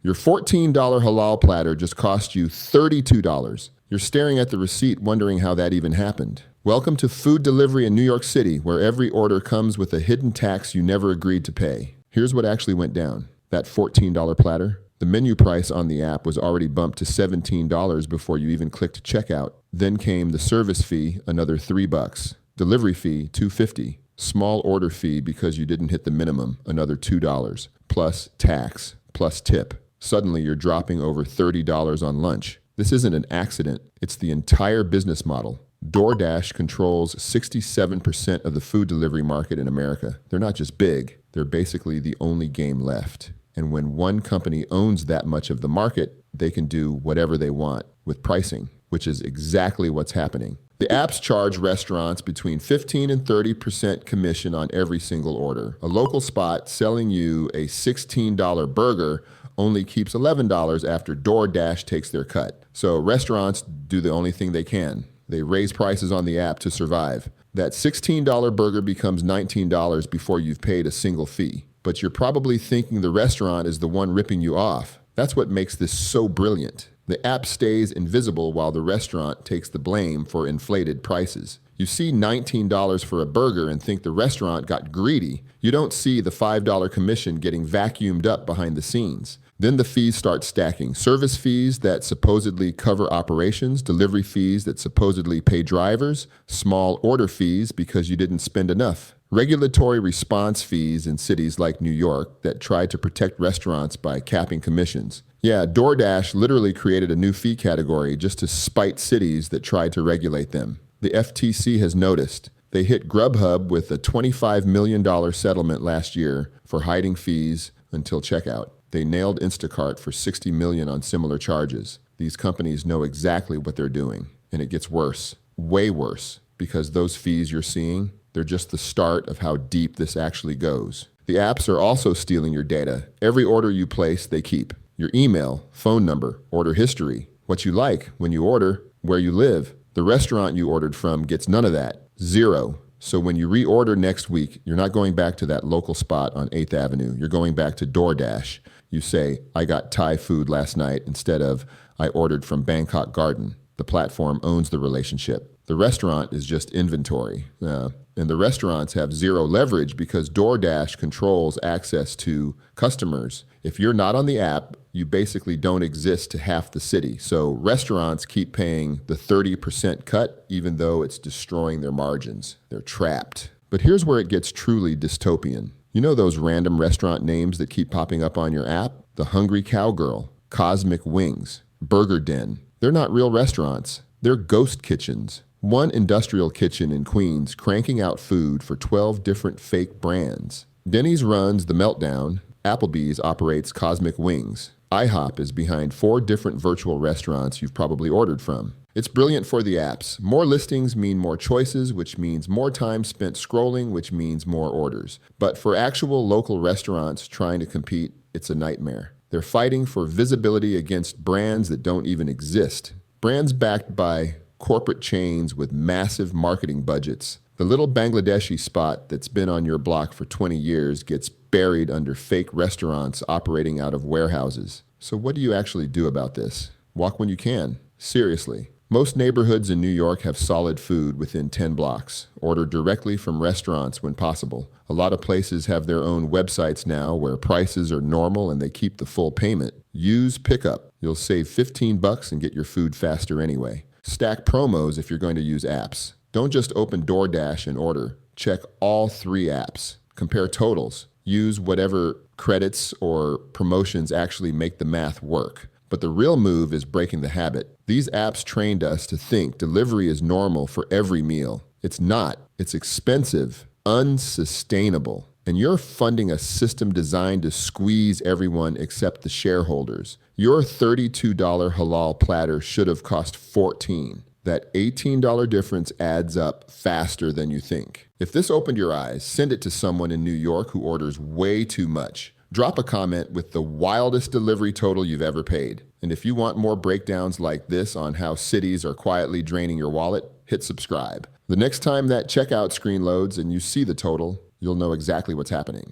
Your $14 halal platter just cost you $32. You're staring at the receipt wondering how that even happened. Welcome to food delivery in New York City, where every order comes with a hidden tax you never agreed to pay. Here's what actually went down. That $14 platter, the menu price on the app was already bumped to $17 before you even clicked checkout. Then came the service fee, another $3. Delivery fee, $2.50. Small order fee because you didn't hit the minimum, another $2. Plus tax, plus tip. Suddenly you're dropping over $30 on lunch. This isn't an accident, it's the entire business model. DoorDash controls 67% of the food delivery market in America. They're not just big, they're basically the only game left. And when one company owns that much of the market, they can do whatever they want with pricing, which is exactly what's happening. The apps charge restaurants between 15 and 30% commission on every single order. A local spot selling you a $16 burger only keeps $11 after DoorDash takes their cut. So restaurants do the only thing they can. They raise prices on the app to survive. That $16 burger becomes $19 before you've paid a single fee. But you're probably thinking the restaurant is the one ripping you off. That's what makes this so brilliant. The app stays invisible while the restaurant takes the blame for inflated prices. You see $19 for a burger and think the restaurant got greedy. You don't see the $5 commission getting vacuumed up behind the scenes. Then the fees start stacking. Service fees that supposedly cover operations, delivery fees that supposedly pay drivers, small order fees because you didn't spend enough. Regulatory response fees in cities like New York that try to protect restaurants by capping commissions. Yeah, DoorDash literally created a new fee category just to spite cities that tried to regulate them. The FTC has noticed. They hit Grubhub with a $25 million settlement last year for hiding fees until checkout. They nailed Instacart for $60 million on similar charges. These companies know exactly what they're doing, and it gets worse, way worse, because those fees you're seeing, they're just the start of how deep this actually goes. The apps are also stealing your data. Every order you place, they keep. Your email, phone number, order history, what you like when you order, where you live. The restaurant you ordered from gets none of that, zero. So when you reorder next week, you're not going back to that local spot on 8th Avenue. You're going back to DoorDash. You say, I got Thai food last night instead of I ordered from Bangkok Garden. The platform owns the relationship. The restaurant is just inventory. And the restaurants have zero leverage because DoorDash controls access to customers. If you're not on the app, you basically don't exist to half the city. So restaurants keep paying the 30% cut, even though it's destroying their margins. They're trapped. But here's where it gets truly dystopian. You know those random restaurant names that keep popping up on your app? The Hungry Cowgirl, Cosmic Wings, Burger Den. They're not real restaurants. They're ghost kitchens. One industrial kitchen in Queens cranking out food for 12 different fake brands. Denny's runs The Meltdown. Applebee's operates Cosmic Wings. IHOP is behind 4 different virtual restaurants you've probably ordered from. It's brilliant for the apps. More listings mean more choices, which means more time spent scrolling, which means more orders. But for actual local restaurants trying to compete, it's a nightmare. They're fighting for visibility against brands that don't even exist. Brands backed by corporate chains with massive marketing budgets. The little Bangladeshi spot that's been on your block for 20 years gets buried under fake restaurants operating out of warehouses. So what do you actually do about this? Walk when you can. Seriously. Most neighborhoods in New York have solid food within 10 blocks. Order directly from restaurants when possible. A lot of places have their own websites now where prices are normal and they keep the full payment. Use Pickup. You'll save $15 and get your food faster anyway. Stack promos if you're going to use apps. Don't just open DoorDash and order. Check all 3 apps. Compare totals. Use whatever credits or promotions actually make the math work. But the real move is breaking the habit. These apps trained us to think delivery is normal for every meal. It's not. It's expensive, unsustainable. And you're funding a system designed to squeeze everyone except the shareholders. Your $32 halal platter should have cost $14. That $18 difference adds up faster than you think. If this opened your eyes, send it to someone in New York who orders way too much. Drop a comment with the wildest delivery total you've ever paid. And if you want more breakdowns like this on how cities are quietly draining your wallet, hit subscribe. The next time that checkout screen loads and you see the total, you'll know exactly what's happening.